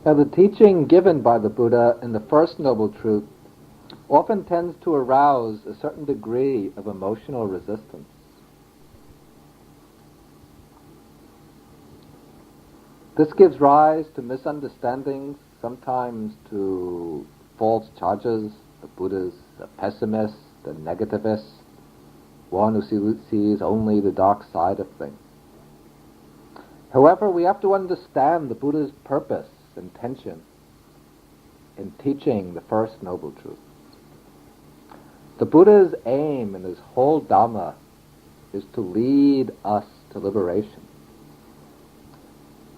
Now, the teaching given by the Buddha in the First Noble Truth often tends to arouse a certain degree of emotional resistance. This gives rise to misunderstandings, sometimes to false charges. The Buddha's a pessimist, a negativist, one who sees only the dark side of things. However, we have to understand the Buddha's purpose, intention, in teaching the First Noble Truth. The Buddha's aim in his whole Dhamma is to lead us to liberation,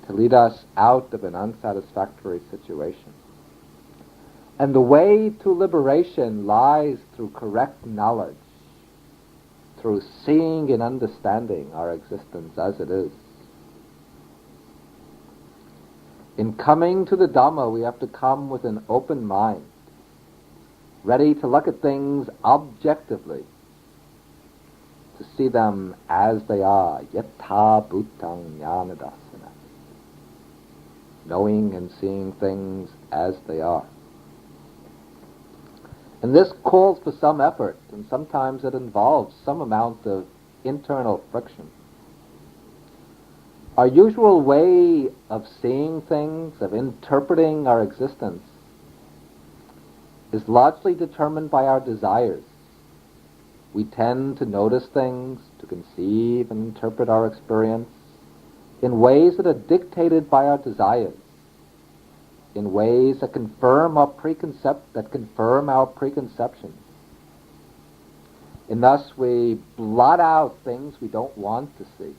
to lead us out of an unsatisfactory situation. And the way to liberation lies through correct knowledge, through seeing and understanding our existence as it is. In coming to the Dhamma, we have to come with an open mind, ready to look at things objectively, to see them as they are, yatha bhutang jnanadasana, knowing and seeing things as they are. And this calls for some effort, and sometimes it involves some amount of internal friction. Our usual way of seeing things, of interpreting our existence, is largely determined by our desires. We tend to notice things, to conceive and interpret our experience in ways that are dictated by our desires, in ways that confirm our preconceptions. And thus we blot out things we don't want to see.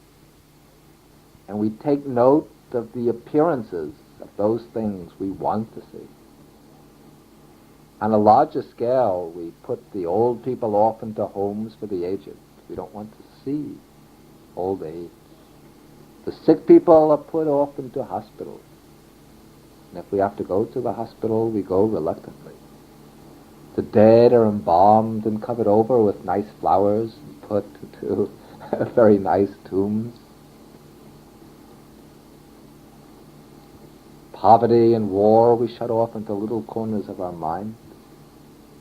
And we take note of the appearances of those things we want to see. On a larger scale, we put the old people off into homes for the aged. We don't want to see old age. The sick people are put off into hospitals. And if we have to go to the hospital, we go reluctantly. The dead are embalmed and covered over with nice flowers and put into very nice tombs. Poverty and war we shut off into little corners of our mind.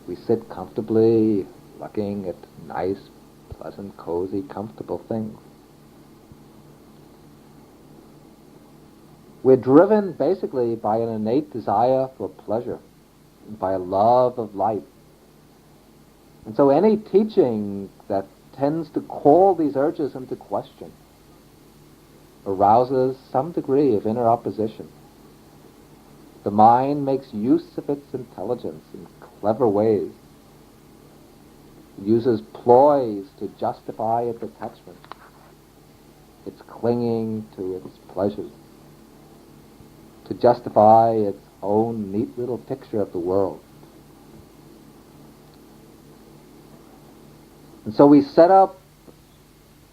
We sit comfortably looking at nice, pleasant, cozy, comfortable things. We're driven basically by an innate desire for pleasure, by a love of life. And so any teaching that tends to call these urges into question arouses some degree of inner opposition. The mind makes use of its intelligence in clever ways. It uses ploys to justify its attachment, its clinging to its pleasures, to justify its own neat little picture of the world. And so we set up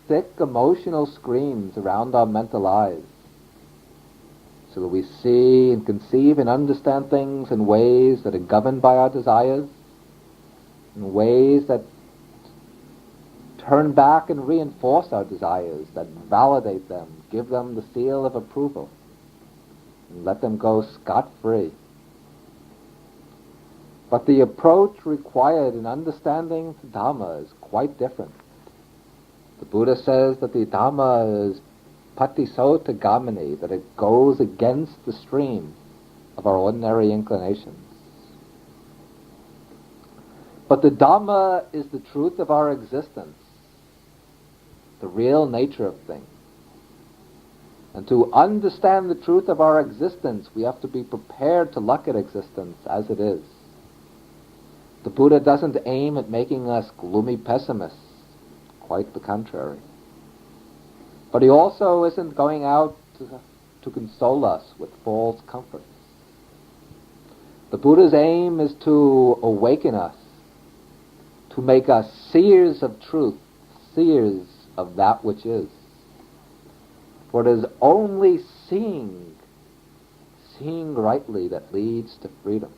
thick emotional screens around our mental eyes so that we see and conceive and understand things in ways that are governed by our desires, in ways that turn back and reinforce our desires, that validate them, give them the seal of approval, and let them go scot-free. But the approach required in understanding the Dhamma is quite different. The Buddha says that the Dhamma is patisota gamini, that it goes against the stream of our ordinary inclinations. But the Dhamma is the truth of our existence, the real nature of things. And to understand the truth of our existence, we have to be prepared to look at existence as it is. The Buddha doesn't aim at making us gloomy pessimists, quite the contrary. But he also isn't going out to console us with false comforts. The Buddha's aim is to awaken us, to make us seers of truth, seers of that which is. For it is only seeing rightly that leads to freedom.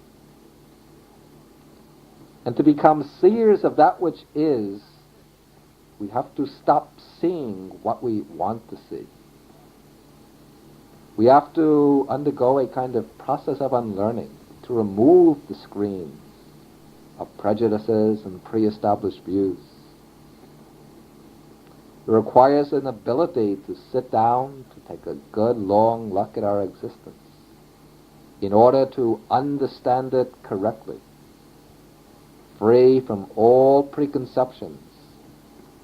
And to become seers of that which is, we have to stop seeing what we want to see. We have to undergo a kind of process of unlearning to remove the screens of prejudices and pre-established views. It requires an ability to sit down, to take a good long look at our existence in order to understand it correctly, free from all preconceptions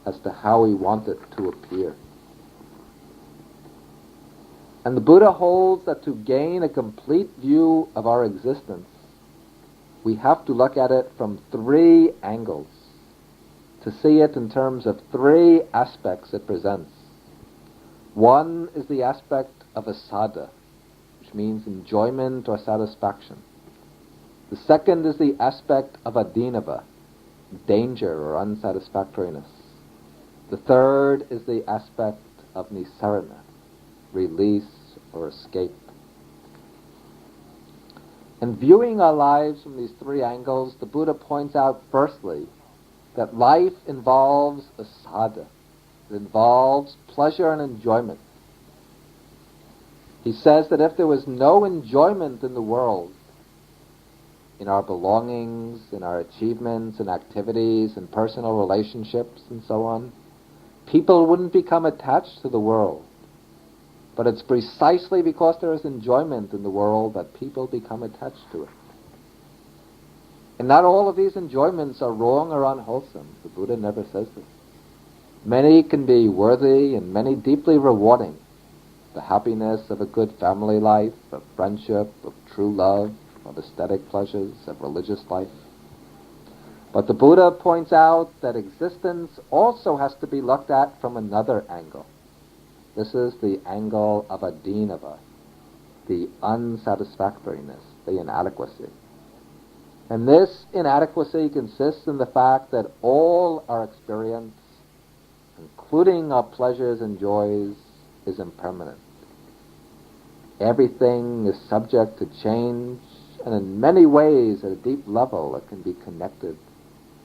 as to how we want it to appear. And the Buddha holds that to gain a complete view of our existence, we have to look at it from three angles, to see it in terms of three aspects it presents. One is the aspect of asada, which means enjoyment or satisfaction. The second is the aspect of adinava, danger or unsatisfactoriness. The third is the aspect of nisarana, release or escape. In viewing our lives from these three angles, the Buddha points out firstly that life involves asada. It involves pleasure and enjoyment. He says that if there was no enjoyment in the world, in our belongings, in our achievements and activities and personal relationships and so on, people wouldn't become attached to the world. But it's precisely because there is enjoyment in the world that people become attached to it. And not all of these enjoyments are wrong or unwholesome. The Buddha never says this. Many can be worthy and many deeply rewarding. The happiness of a good family life, of friendship, of true love, of aesthetic pleasures, of religious life. But the Buddha points out that existence also has to be looked at from another angle. This is the angle of adinava, the unsatisfactoriness, the inadequacy. And this inadequacy consists in the fact that all our experience, including our pleasures and joys, is impermanent. Everything is subject to change, and in many ways, at a deep level, it can be connected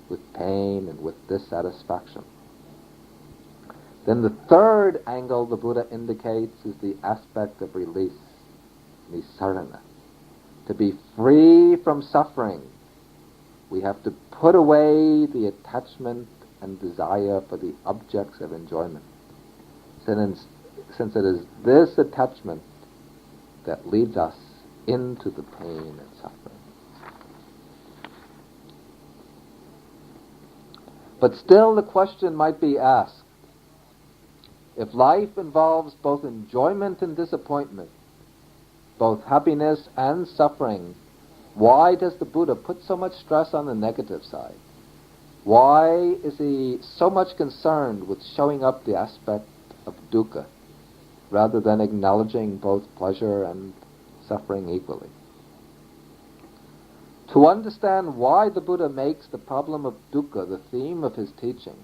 with pain and with dissatisfaction. Then the third angle the Buddha indicates is the aspect of release, nisarana. To be free from suffering, we have to put away the attachment and desire for the objects of enjoyment. Since it is this attachment that leads us into the pain and suffering. But still the question might be asked, if life involves both enjoyment and disappointment, both happiness and suffering, why does the Buddha put so much stress on the negative side? Why is he so much concerned with showing up the aspect of dukkha, rather than acknowledging both pleasure and suffering equally? To understand why the Buddha makes the problem of dukkha the theme of his teaching,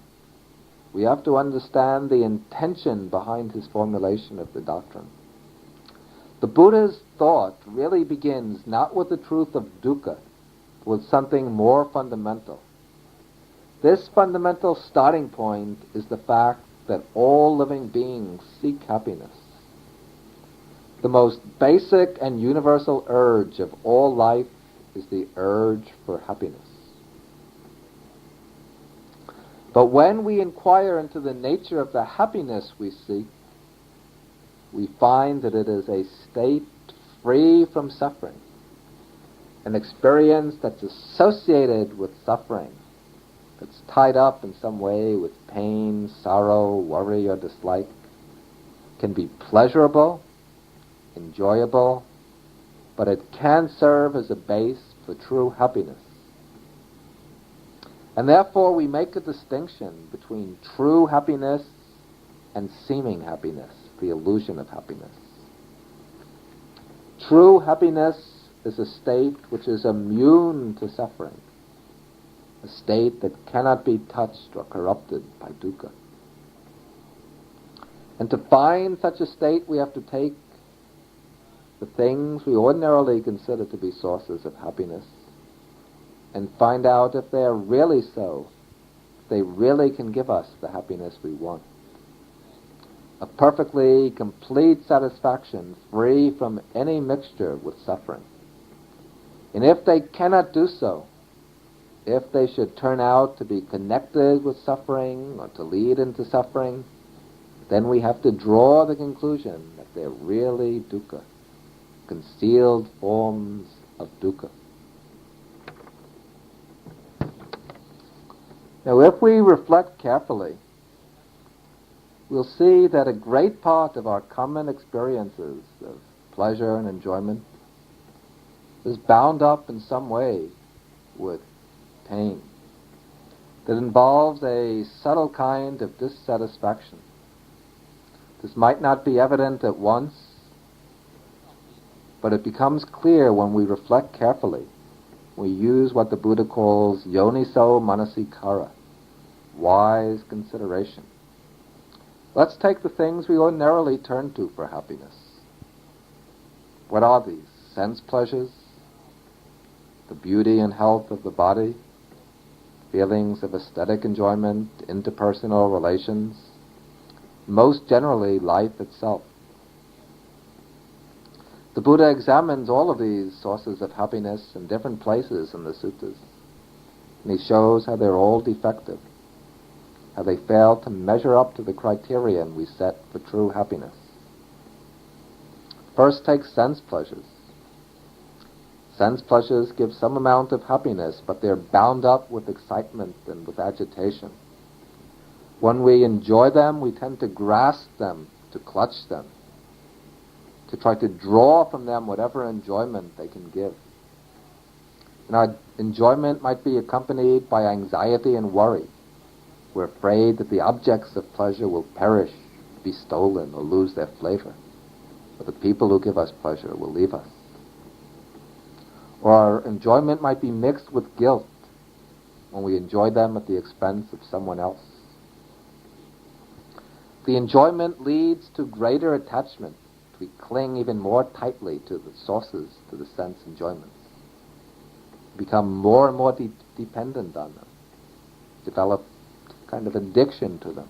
we have to understand the intention behind his formulation of the doctrine. The Buddha's thought really begins not with the truth of dukkha, but with something more fundamental. This fundamental starting point is the fact that all living beings seek happiness. The most basic and universal urge of all life is the urge for happiness. But when we inquire into the nature of the happiness we seek, we find that it is a state free from suffering, an experience that's associated with suffering, that's tied up in some way with pain, sorrow, worry, or dislike, can be pleasurable, enjoyable, but it can serve as a base for true happiness. And therefore we make a distinction between true happiness and seeming happiness, the illusion of happiness. True happiness is a state which is immune to suffering, a state that cannot be touched or corrupted by dukkha. And to find such a state, we have to take the things we ordinarily consider to be sources of happiness and find out if they are really so, if they really can give us the happiness we want. a perfectly complete satisfaction free from any mixture with suffering. And if they cannot do so, if they should turn out to be connected with suffering or to lead into suffering, then we have to draw the conclusion that they're really dukkha, concealed forms of dukkha. Now, if we reflect carefully, we'll see that a great part of our common experiences of pleasure and enjoyment is bound up in some way with pain that involves a subtle kind of dissatisfaction. This might not be evident at once, but it becomes clear when we reflect carefully. We use what the Buddha calls yoniso manasikara, wise consideration. Let's take the things we ordinarily turn to for happiness. What are these? Sense pleasures, the beauty and health of the body, feelings of aesthetic enjoyment, interpersonal relations, most generally life itself. The Buddha examines all of these sources of happiness in different places in the suttas, and he shows how they're all defective, how they fail to measure up to the criterion we set for true happiness. First, take sense pleasures. Sense pleasures give some amount of happiness, but they're bound up with excitement and with agitation. When we enjoy them, we tend to grasp them, to clutch them, to try to draw from them whatever enjoyment they can give. And our enjoyment might be accompanied by anxiety and worry. We're afraid that the objects of pleasure will perish, be stolen, or lose their flavor, or the people who give us pleasure will leave us. Or our enjoyment might be mixed with guilt when we enjoy them at the expense of someone else. The enjoyment leads to greater attachment. We cling even more tightly to the sources, to the sense enjoyments. We become more and more dependent on them, develop kind of addiction to them.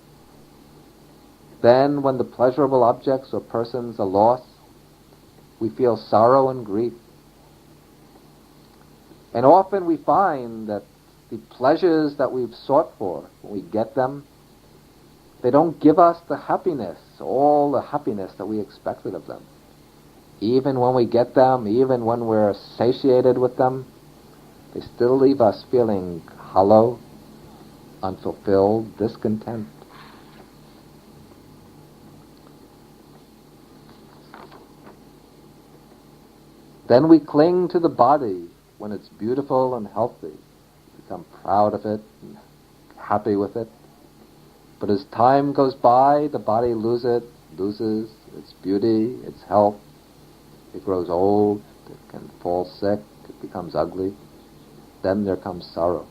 Then, when the pleasurable objects or persons are lost, we feel sorrow and grief. And often we find that the pleasures that we've sought for, when we get them, they don't give us the happiness, all the happiness that we expected of them. Even when we get them, even when we're satiated with them, they still leave us feeling hollow, unfulfilled, discontent. Then we cling to the body when it's beautiful and healthy, become proud of it and happy with it. But as time goes by, the body loses its beauty, its health. It grows old, it can fall sick, it becomes ugly. Then there comes sorrow.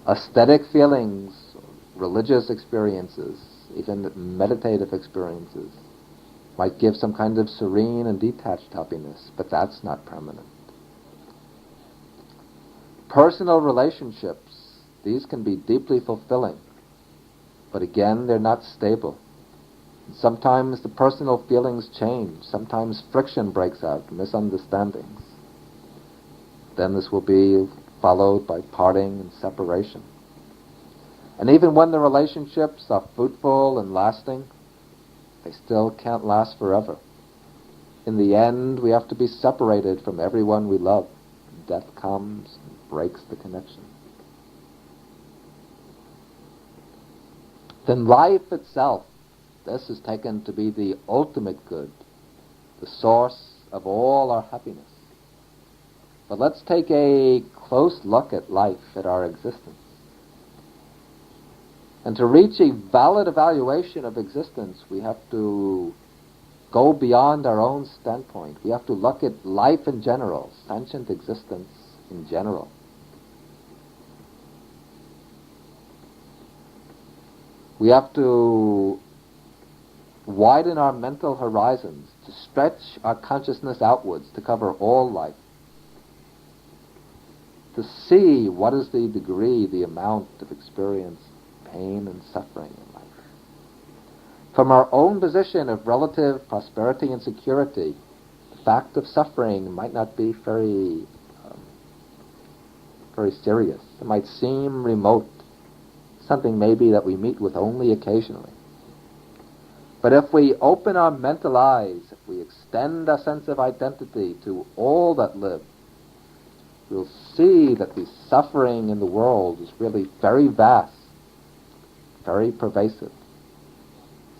Aesthetic feelings, religious experiences, even meditative experiences, might give some kind of serene and detached happiness, but that's not permanent. Personal relationships, these can be deeply fulfilling, but again, they're not stable. Sometimes the personal feelings change. Sometimes friction breaks out, misunderstandings. Then this will be followed by parting and separation. And even when the relationships are fruitful and lasting, they still can't last forever. In the end, we have to be separated from everyone we love. Death comes and breaks the connection. Then life itself, this is taken to be the ultimate good, the source of all our happiness. But let's take a close look at life, at our existence. And to reach a valid evaluation of existence, we have to go beyond our own standpoint. We have to look at life in general, sentient existence in general. We have to widen our mental horizons, to stretch our consciousness outwards to cover all life, to see what is the degree, the amount of experience, pain and suffering in life. From our own position of relative prosperity and security, the fact of suffering might not be very serious. It might seem remote, something maybe that we meet with only occasionally. But if we open our mental eyes, if we extend our sense of identity to all that live, we'll see that the suffering in the world is really very vast, very pervasive,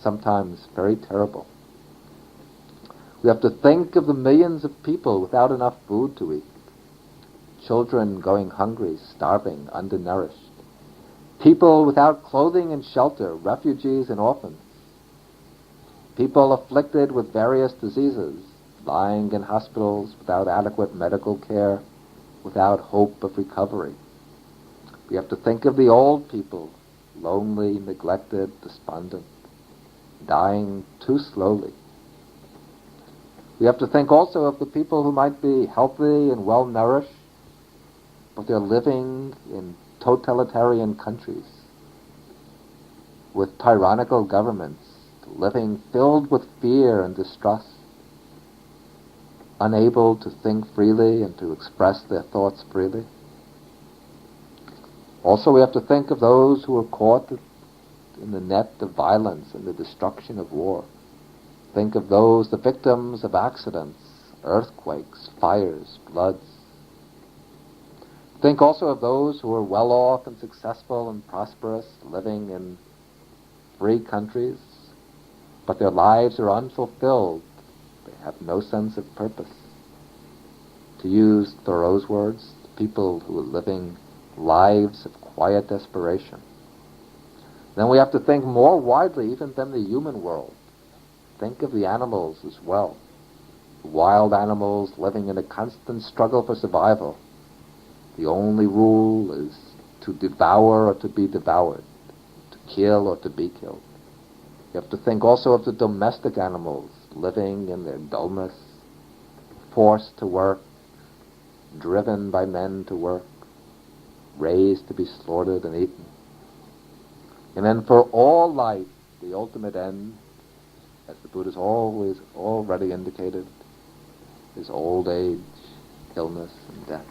sometimes very terrible. We have to think of the millions of people without enough food to eat, children going hungry, starving, undernourished, people without clothing and shelter, refugees and orphans, people afflicted with various diseases, lying in hospitals without adequate medical care, without hope of recovery. We have to think of the old people, lonely, neglected, despondent, dying too slowly. We have to think also of the people who might be healthy and well-nourished, but they're living in totalitarian countries with tyrannical governments, living filled with fear and distrust, unable to think freely and to express their thoughts freely. Also, we have to think of those who are caught in the net of violence and the destruction of war. Think of those, the victims of accidents, earthquakes, fires, floods. Think also of those who are well off and successful and prosperous, living in free countries, but their lives are unfulfilled. They have no sense of purpose. To use Thoreau's words, people who are living lives of quiet desperation. Then we have to think more widely even than the human world. Think of the animals as well. Wild animals living in a constant struggle for survival. The only rule is to devour or to be devoured, to kill or to be killed. You have to think also of the domestic animals living in their dullness, forced to work, driven by men to work, raised to be slaughtered and eaten. And then for all life, the ultimate end, as the Buddha's always already indicated, is old age, illness, and death.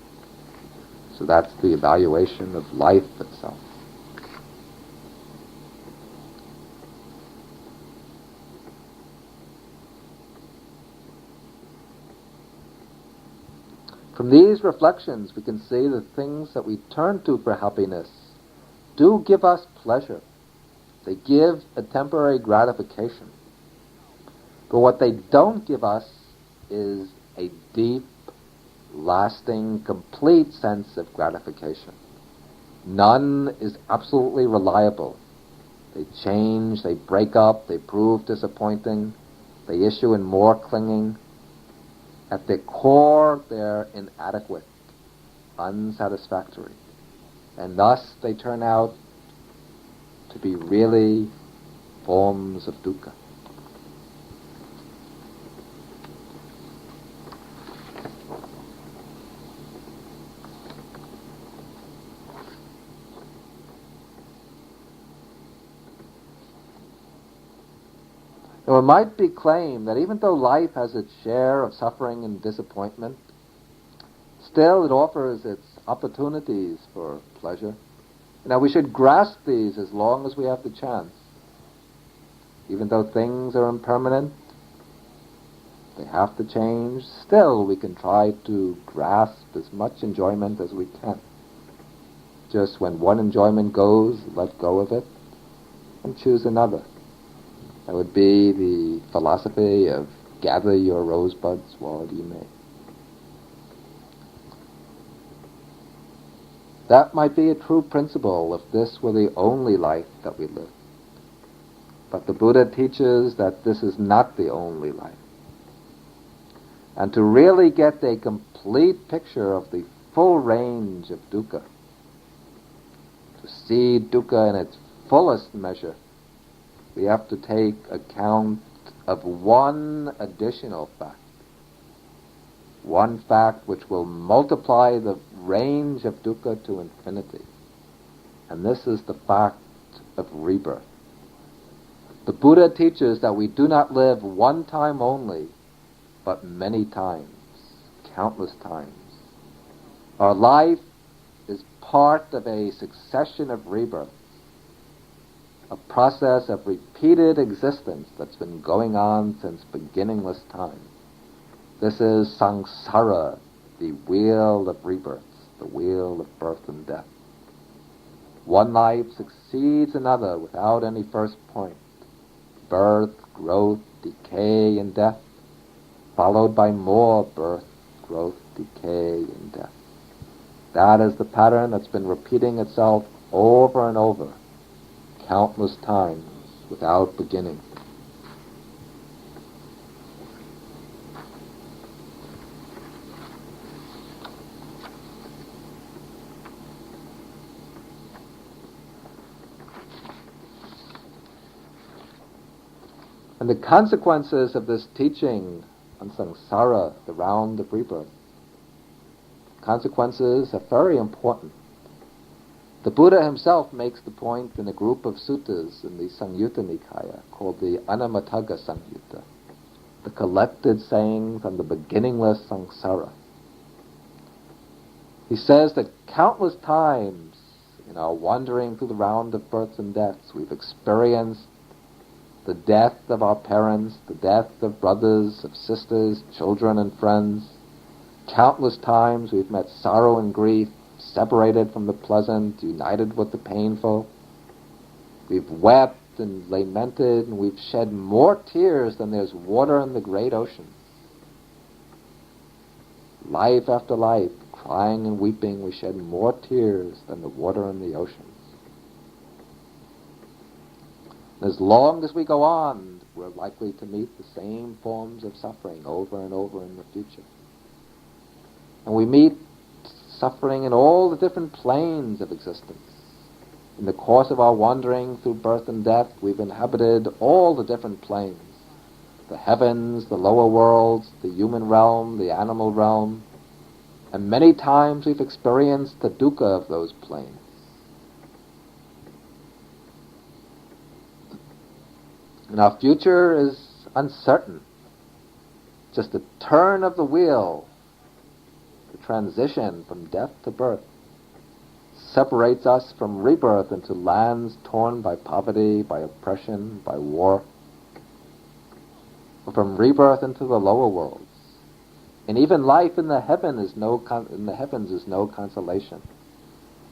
So that's the evaluation of life itself. From these reflections, we can see the things that we turn to for happiness do give us pleasure. They give a temporary gratification. But what they don't give us is a deep, lasting, complete sense of gratification. None is absolutely reliable. They change, they break up, they prove disappointing, they issue in more clinging. At their core, they're inadequate, unsatisfactory, and thus they turn out to be really forms of dukkha. Now, it might be claimed that even though life has its share of suffering and disappointment, still it offers its opportunities for pleasure. Now, we should grasp these as long as we have the chance. Even though things are impermanent, they have to change, still we can try to grasp as much enjoyment as we can. Just when one enjoyment goes, let go of it and choose another. That would be the philosophy of gather your rosebuds while you may. That might be a true principle if this were the only life that we live. But the Buddha teaches that this is not the only life. And to really get a complete picture of the full range of dukkha, to see dukkha in its fullest measure, we have to take account of one additional fact. One fact which will multiply the range of dukkha to infinity. And this is the fact of rebirth. The Buddha teaches that we do not live one time only, but many times, countless times. Our life is part of a succession of rebirths, a process of repeated existence that's been going on since beginningless time. This is samsara, the wheel of rebirths, the wheel of birth and death. One life succeeds another without any first point. Birth, growth, decay, and death, followed by more birth, growth, decay, and death. That is the pattern that's been repeating itself over and over, countless times, without beginning. And the consequences of this teaching on samsara, the round of rebirth, consequences are very important. The Buddha himself makes the point in a group of suttas in the Samyutta Nikaya called the Anamatagga Samyutta, the collected sayings on the beginningless samsara. He says that countless times in our wandering through the round of births and deaths, we've experienced the death of our parents, the death of brothers, of sisters, children and friends. Countless times we've met sorrow and grief, separated from the pleasant, united with the painful. We've wept and lamented, and we've shed more tears than there's water in the great ocean. Life after life, crying and weeping, we shed more tears than the water in the ocean. As long as we go on, we're likely to meet the same forms of suffering over and over in the future. And we meet suffering in all the different planes of existence. In the course of our wandering through birth and death, we've inhabited all the different planes. The heavens, the lower worlds, the human realm, the animal realm. And many times we've experienced the dukkha of those planes. And our future is uncertain. Just a turn of the wheel, the transition from death to birth, separates us from rebirth into lands torn by poverty, by oppression, by war, or from rebirth into the lower worlds. And even life in the heavens is no consolation.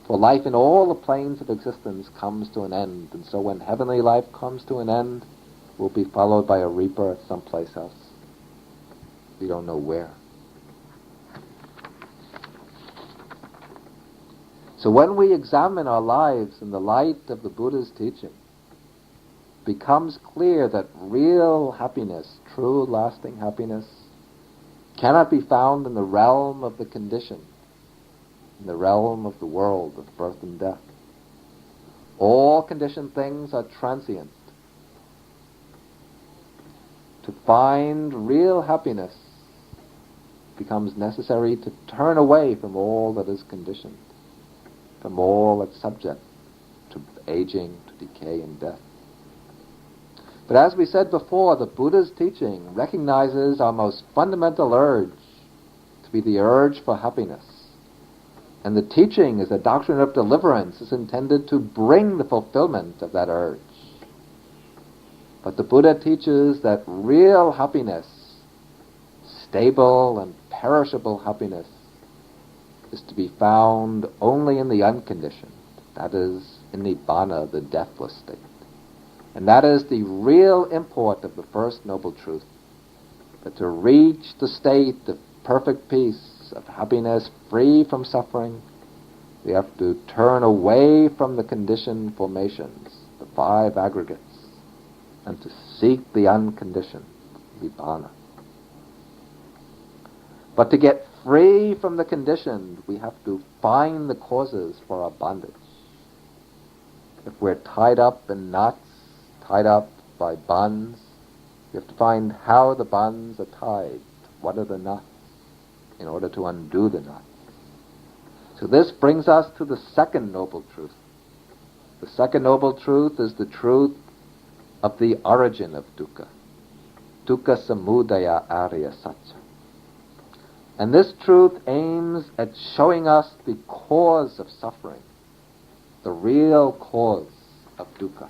For life in all the planes of existence comes to an end, and so when heavenly life comes to an end, will be followed by a rebirth someplace else. We don't know where. So when we examine our lives in the light of the Buddha's teaching, it becomes clear that real happiness, true lasting happiness, cannot be found in the realm of the conditioned, in the realm of the world of birth and death. All conditioned things are transient. To find real happiness becomes necessary to turn away from all that is conditioned, from all that's subject to aging, to decay and death. But as we said before, the Buddha's teaching recognizes our most fundamental urge to be the urge for happiness. And the teaching as a doctrine of deliverance is intended to bring the fulfillment of that urge. But the Buddha teaches that real happiness, stable and perishable happiness, is to be found only in the unconditioned, that is, in Nibbana, the deathless state. And that is the real import of the First Noble Truth, that to reach the state of perfect peace, of happiness free from suffering, we have to turn away from the conditioned formations, the five aggregates, and to seek the unconditioned, Nibbana. But to get free from the conditioned, we have to find the causes for our bondage. If we're tied up in knots, tied up by bonds, we have to find how the bonds are tied, what are the knots, in order to undo the knots. So this brings us to the second noble truth. The second noble truth is the truth of the origin of dukkha. Dukkha samudaya arya satya. And this truth aims at showing us the cause of suffering, the real cause of dukkha.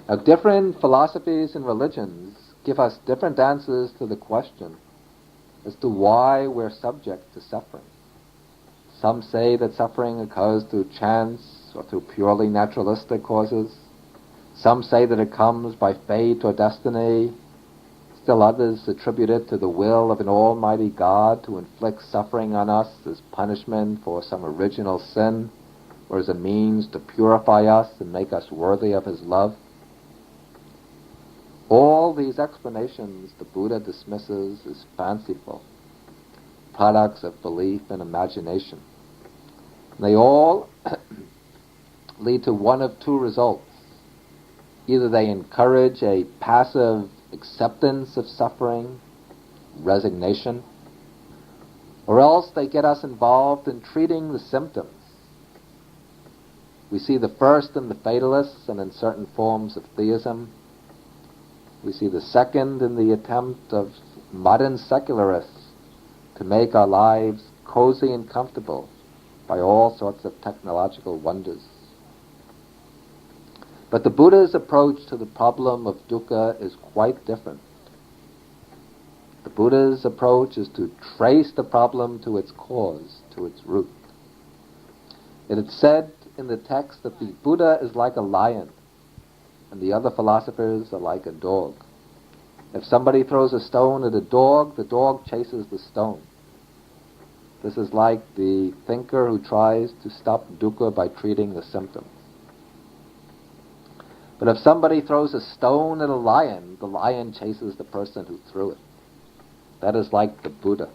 Now, different philosophies and religions give us different answers to the question as to why we're subject to suffering. Some say that suffering occurs through chance or through purely naturalistic causes. Some say that it comes by fate or destiny. Still others attribute it to the will of an almighty God to inflict suffering on us as punishment for some original sin or as a means to purify us and make us worthy of his love. All these explanations the Buddha dismisses as fanciful, products of belief and imagination. They all lead to one of two results. Either they encourage a passive acceptance of suffering, resignation, or else they get us involved in treating the symptoms. We see the first in the fatalists and in certain forms of theism. We see the second in the attempt of modern secularists to make our lives cozy and comfortable by all sorts of technological wonders. But the Buddha's approach to the problem of dukkha is quite different. The Buddha's approach is to trace the problem to its cause, to its root. It is said in the text that the Buddha is like a lion, and the other philosophers are like a dog. If somebody throws a stone at a dog, the dog chases the stone. This is like the thinker who tries to stop dukkha by treating the symptoms. But if somebody throws a stone at a lion, the lion chases the person who threw it. That is like the Buddha,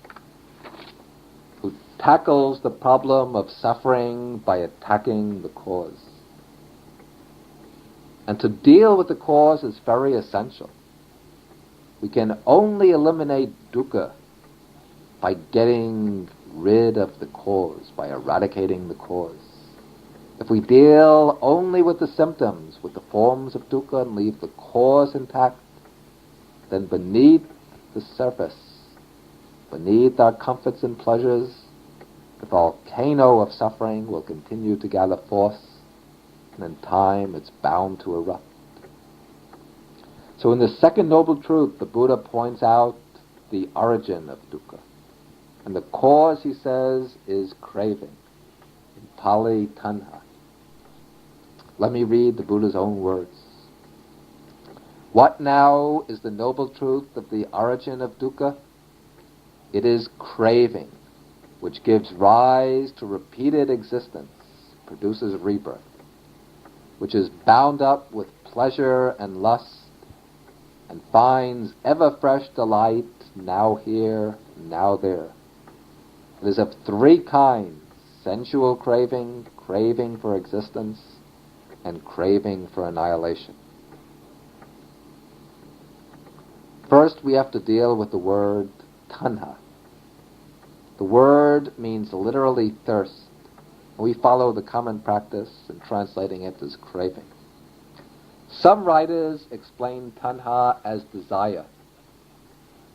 who tackles the problem of suffering by attacking the cause. And to deal with the cause is very essential. We can only eliminate dukkha by getting rid of the cause, by eradicating the cause. If we deal only with the symptoms, with the forms of dukkha, and leave the cause intact, then beneath the surface, beneath our comforts and pleasures, the volcano of suffering will continue to gather force, and in time it's bound to erupt. So in the second noble truth, the Buddha points out the origin of dukkha. And the cause, he says, is craving. In Pali, tanha. Let me read the Buddha's own words. What now is the noble truth of the origin of dukkha? It is craving, which gives rise to repeated existence, produces rebirth, which is bound up with pleasure and lust, and finds ever fresh delight, now here, now there. It is of three kinds: sensual craving, craving for existence, and craving for annihilation. First, we have to deal with the word tanha. The word means literally thirst. We follow the common practice in translating it as craving. Some writers explain tanha as desire,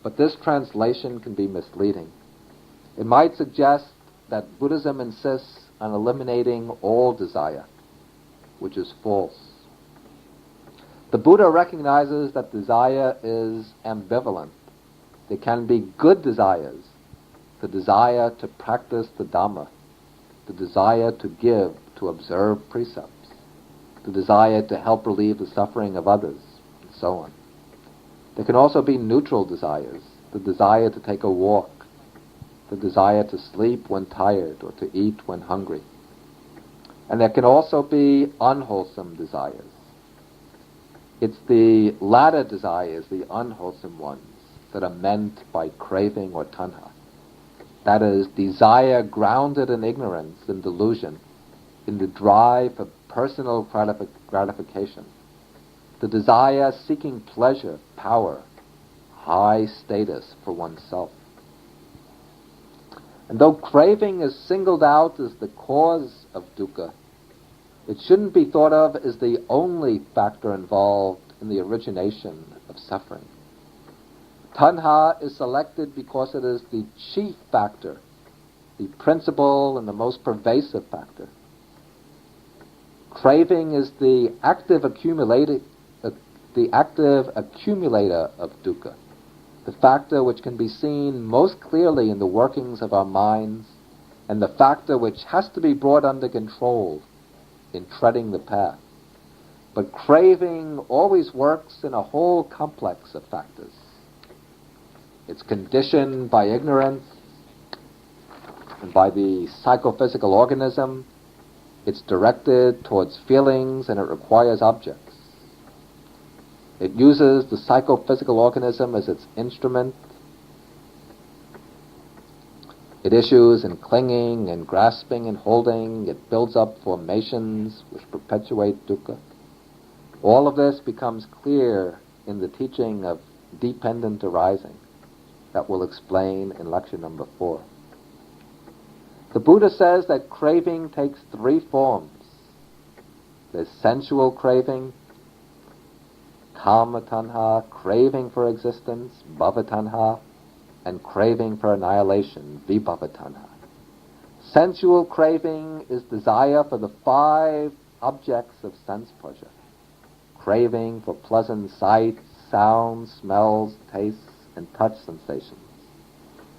but this translation can be misleading. It might suggest that Buddhism insists on eliminating all desire, which is false. The Buddha recognizes that desire is ambivalent. There can be good desires, the desire to practice the Dhamma, the desire to give, to observe precepts, the desire to help relieve the suffering of others, and so on. There can also be neutral desires, the desire to take a walk, the desire to sleep when tired or to eat when hungry. And there can also be unwholesome desires. It's the latter desires, the unwholesome ones, that are meant by craving or tanha. That is, desire grounded in ignorance and delusion, in the drive for personal gratification, the desire seeking pleasure, power, high status for oneself. And though craving is singled out as the cause of dukkha, it shouldn't be thought of as the only factor involved in the origination of suffering. Tanha is selected because it is the chief factor, the principal and the most pervasive factor. Craving is the active accumulator of dukkha, the factor which can be seen most clearly in the workings of our minds, and the factor which has to be brought under control in treading the path. But craving always works in a whole complex of factors. It's conditioned by ignorance and by the psychophysical organism. It's directed towards feelings and it requires objects. It uses the psychophysical organism as its instrument. It issues in clinging and grasping and holding. It builds up formations which perpetuate dukkha. All of this becomes clear in the teaching of dependent arising that we'll explain in lecture number 4. The Buddha says that craving takes 3 forms. There's sensual craving, kama tanha, craving for existence, bhava tanha, and craving for annihilation, vibhava tanha. Sensual craving is desire for the 5 objects of sense pleasure. Craving for pleasant sights, sounds, smells, tastes, and touch sensations.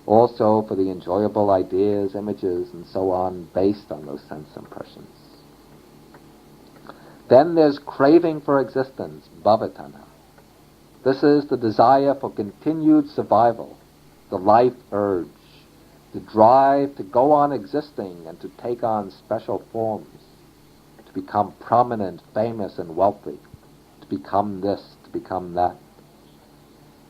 Also for the enjoyable ideas, images, and so on, based on those sense impressions. Then there's craving for existence, bhavatanha. This is the desire for continued survival, the life urge, the drive to go on existing and to take on special forms, to become prominent, famous, and wealthy, to become this, to become that.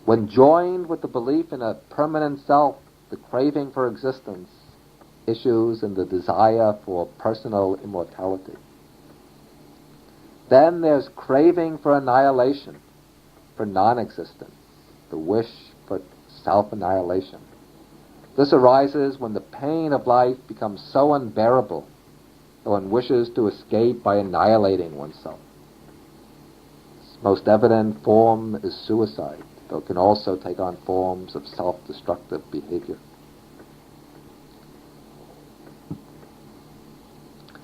When joined with the belief in a permanent self, the craving for existence issues in the desire for personal immortality. Then there's craving for annihilation, for non-existence, the wish for self-annihilation. This arises when the pain of life becomes so unbearable that one wishes to escape by annihilating oneself. Its most evident form is suicide, though it can also take on forms of self-destructive behavior.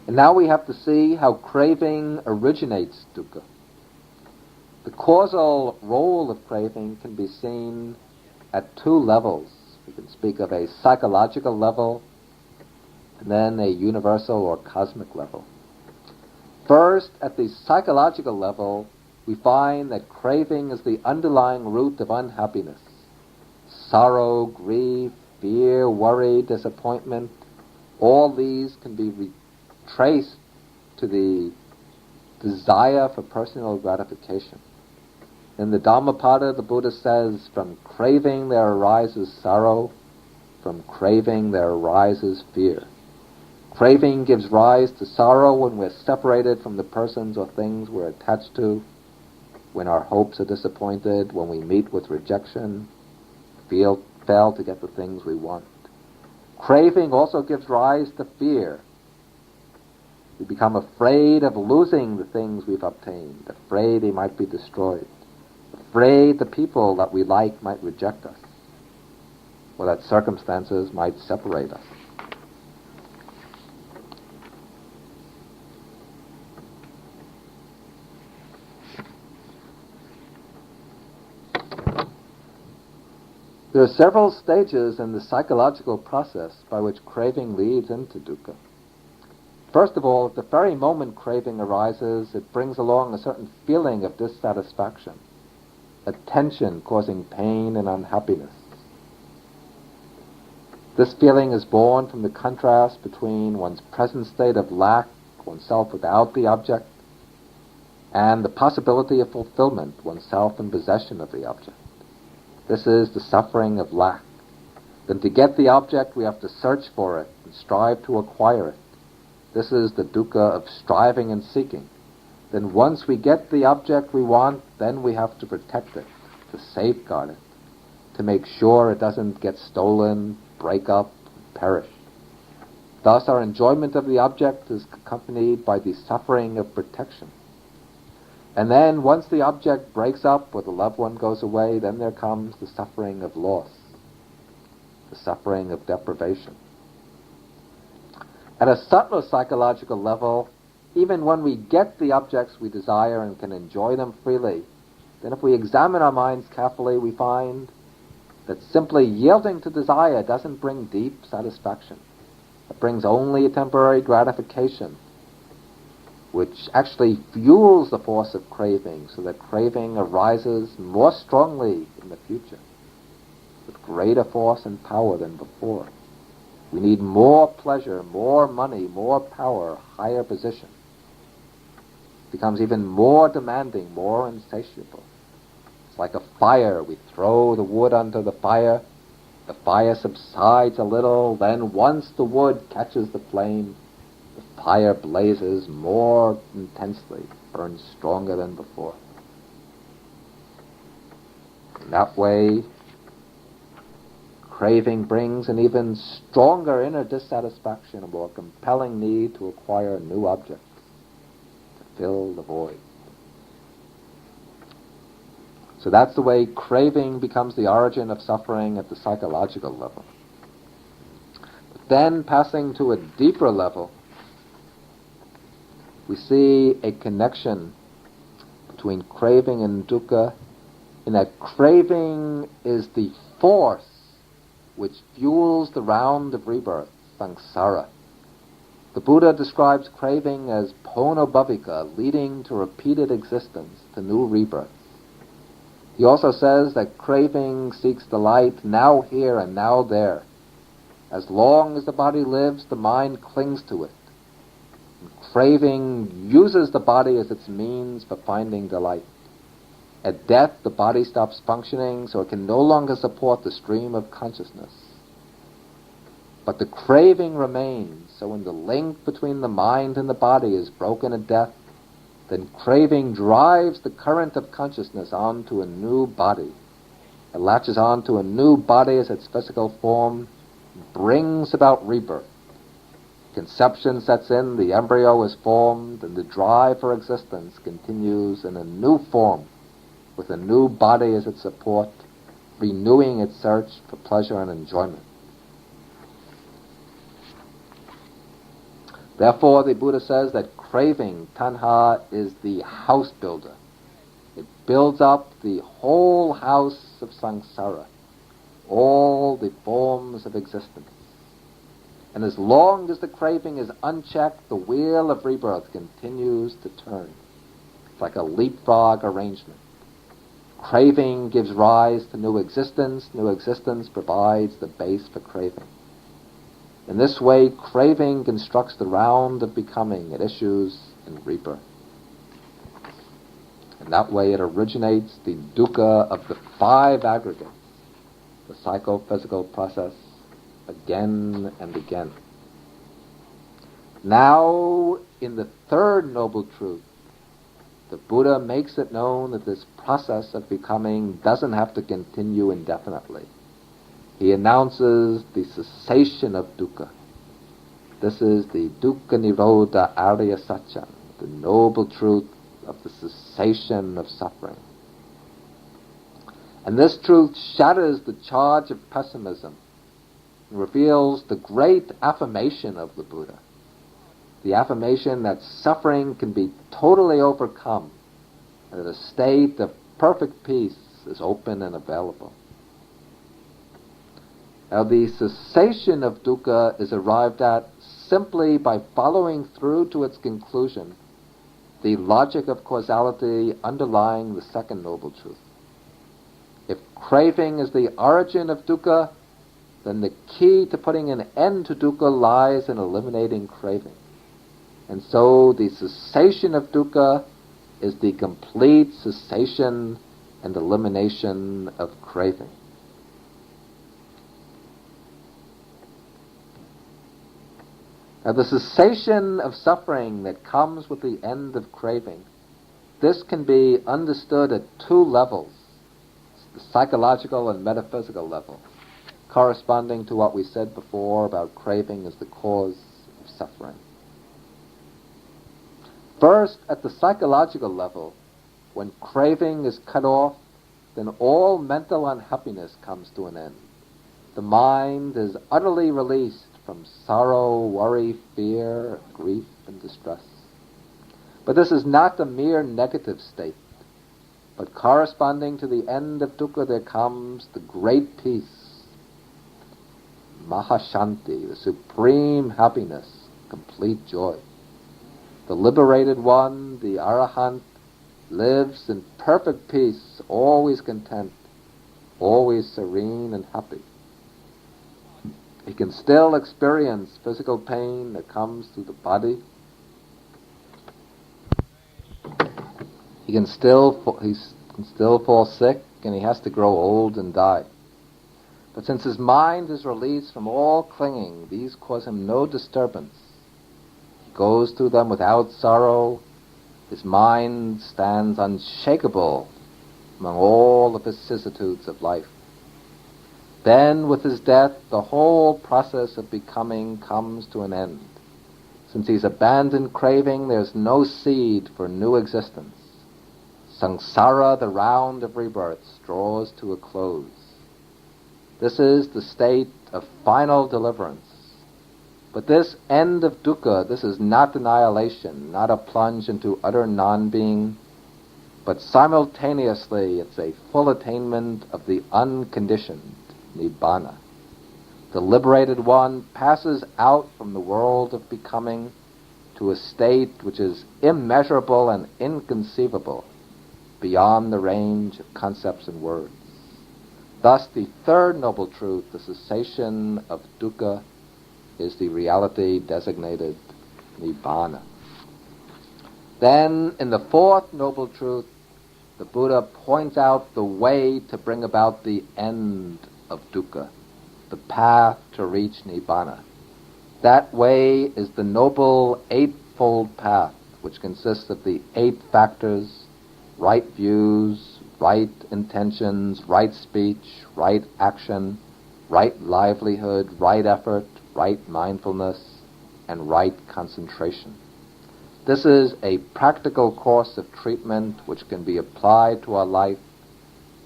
And now we have to see how craving originates dukkha. The causal role of craving can be seen at 2 levels. We can speak of a psychological level and then a universal or cosmic level. First, at the psychological level, we find that craving is the underlying root of unhappiness. Sorrow, grief, fear, worry, disappointment, all these can be traced to the desire for personal gratification. In the Dhammapada, the Buddha says, from craving there arises sorrow, from craving there arises fear. Craving gives rise to sorrow when we're separated from the persons or things we're attached to, when our hopes are disappointed, when we meet with rejection, fail to get the things we want. Craving also gives rise to fear. We become afraid of losing the things we've obtained, afraid they might be destroyed, afraid the people that we like might reject us, or that circumstances might separate us. There are several stages in the psychological process by which craving leads into dukkha. First of all, at the very moment craving arises, it brings along a certain feeling of dissatisfaction, a tension causing pain and unhappiness. This feeling is born from the contrast between one's present state of lack, oneself without the object, and the possibility of fulfillment, oneself in possession of the object. This is the suffering of lack. Then to get the object, we have to search for it and strive to acquire it. This is the dukkha of striving and seeking. Then once we get the object we want, then we have to protect it, to safeguard it. to make sure it doesn't get stolen, break up, perish. Thus our enjoyment of the object is accompanied by the suffering of protection. And then once the object breaks up or the loved one goes away, then there comes the suffering of loss, the suffering of deprivation. At a subtler psychological level, even when we get the objects we desire and can enjoy them freely, then if we examine our minds carefully, we find that simply yielding to desire doesn't bring deep satisfaction. It brings only a temporary gratification, which actually fuels the force of craving, so that craving arises more strongly in the future, with greater force and power than before. We need more pleasure, more money, more power, higher position. It becomes even more demanding, more insatiable. It's like a fire. We throw the wood onto the fire subsides a little, then once the wood catches the flame, the fire blazes more intensely, burns stronger than before. In that way, craving brings an even stronger inner dissatisfaction, a more compelling need to acquire new objects, to fill the void. So that's the way craving becomes the origin of suffering at the psychological level. But then, passing to a deeper level, we see a connection between craving and dukkha, in that craving is the force which fuels the round of rebirth, samsara. The Buddha describes craving as ponobhavika, leading to repeated existence, to new rebirths. He also says that craving seeks delight now here and now there. As long as the body lives, the mind clings to it. And craving uses the body as its means for finding delight. At death, the body stops functioning, so it can no longer support the stream of consciousness. But the craving remains, so when the link between the mind and the body is broken at death, then craving drives the current of consciousness onto a new body. It latches onto a new body as its physical form, brings about rebirth. Conception sets in, the embryo is formed, and the drive for existence continues in a new form, with a new body as its support, renewing its search for pleasure and enjoyment. Therefore, the Buddha says that craving, tanha, is the house builder. It builds up the whole house of samsara, all the forms of existence. And as long as the craving is unchecked, the wheel of rebirth continues to turn. It's like a leapfrog arrangement. Craving gives rise to new existence provides the base for craving. In this way, craving constructs the round of becoming. It issues in rebirth. In that way, it originates the dukkha of the five aggregates, the psychophysical process, again and again. Now, in the third noble truth, the Buddha makes it known that this process of becoming doesn't have to continue indefinitely. He announces the cessation of dukkha. This is the dukkha nirodha arya satya, the noble truth of the cessation of suffering. And this truth shatters the charge of pessimism and reveals the great affirmation of the Buddha, the affirmation that suffering can be totally overcome and that a state of perfect peace is open and available. Now, the cessation of dukkha is arrived at simply by following through to its conclusion the logic of causality underlying the second noble truth. If craving is the origin of dukkha, then the key to putting an end to dukkha lies in eliminating craving. And so the cessation of dukkha is the complete cessation and elimination of craving. Now, the cessation of suffering that comes with the end of craving, this can be understood at two levels. It's the psychological and metaphysical level, corresponding to what we said before about craving as the cause of suffering. First, at the psychological level, when craving is cut off, then all mental unhappiness comes to an end. The mind is utterly released from sorrow, worry, fear, grief, and distress. But this is not a mere negative state, but corresponding to the end of dukkha there comes the great peace, mahashanti, the supreme happiness, complete joy. The liberated one, the arahant, lives in perfect peace, always content, always serene and happy. He can still experience physical pain that comes through the body. He can still fall sick, and he has to grow old and die. But since his mind is released from all clinging, these cause him no disturbance. He goes through them without sorrow. His mind stands unshakable among all the vicissitudes of life. Then, with his death, the whole process of becoming comes to an end. Since he's abandoned craving, there's no seed for new existence. Samsara, the round of rebirths, draws to a close. This is the state of final deliverance. But this end of dukkha, this is not annihilation, not a plunge into utter non-being, but simultaneously it's a full attainment of the unconditioned nibbana. The liberated one passes out from the world of becoming to a state which is immeasurable and inconceivable, beyond the range of concepts and words. Thus, the third noble truth, the cessation of dukkha, is the reality designated nibbana. Then, in the fourth noble truth, the Buddha points out the way to bring about the end of dukkha, the path to reach nibbana. That way is the noble eightfold path, which consists of the 8 factors: right views, right intentions, right speech, right action, right livelihood, right effort, right mindfulness, and right concentration. This is a practical course of treatment which can be applied to our life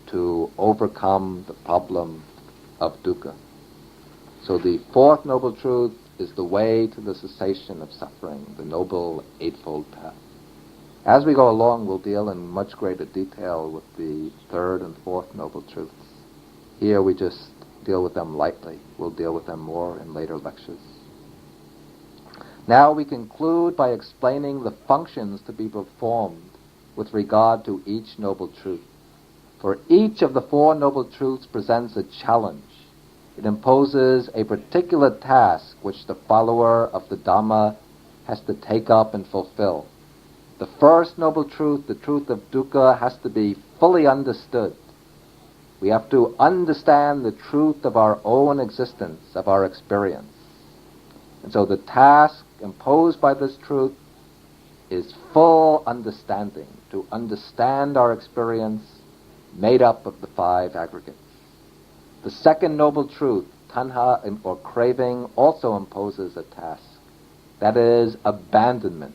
to overcome the problem of dukkha. So the fourth noble truth is the way to the cessation of suffering, the noble eightfold path. As we go along, we'll deal in much greater detail with the third and fourth noble truths. Here we just deal with them lightly. We'll deal with them more in later lectures. Now we conclude by explaining the functions to be performed with regard to each noble truth. For each of the 4 noble truths presents a challenge. It imposes a particular task which the follower of the Dhamma has to take up and fulfill. The first noble truth, the truth of dukkha, has to be fully understood. We have to understand the truth of our own existence, of our experience. And so the task imposed by this truth is full understanding, to understand our experience made up of the 5 aggregates. The second noble truth, tanha or craving, also imposes a task. That is abandonment.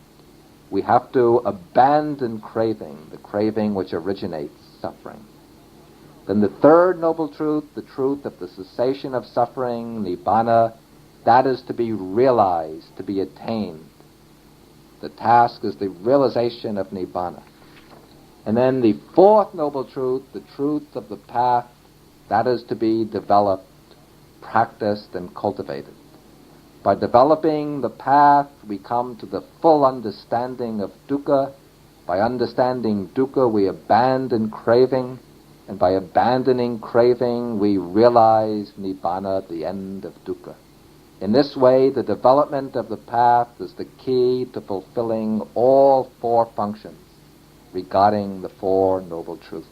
We have to abandon craving, the craving which originates suffering. Then the third noble truth, the truth of the cessation of suffering, nibbana, that is to be realized, to be attained. The task is the realization of nibbana. And then the fourth noble truth, the truth of the path, that is to be developed, practiced, and cultivated. By developing the path, we come to the full understanding of dukkha. By understanding dukkha, we abandon craving. And by abandoning craving, we realize nibbana, the end of dukkha. In this way, the development of the path is the key to fulfilling all 4 functions regarding the 4 noble truths.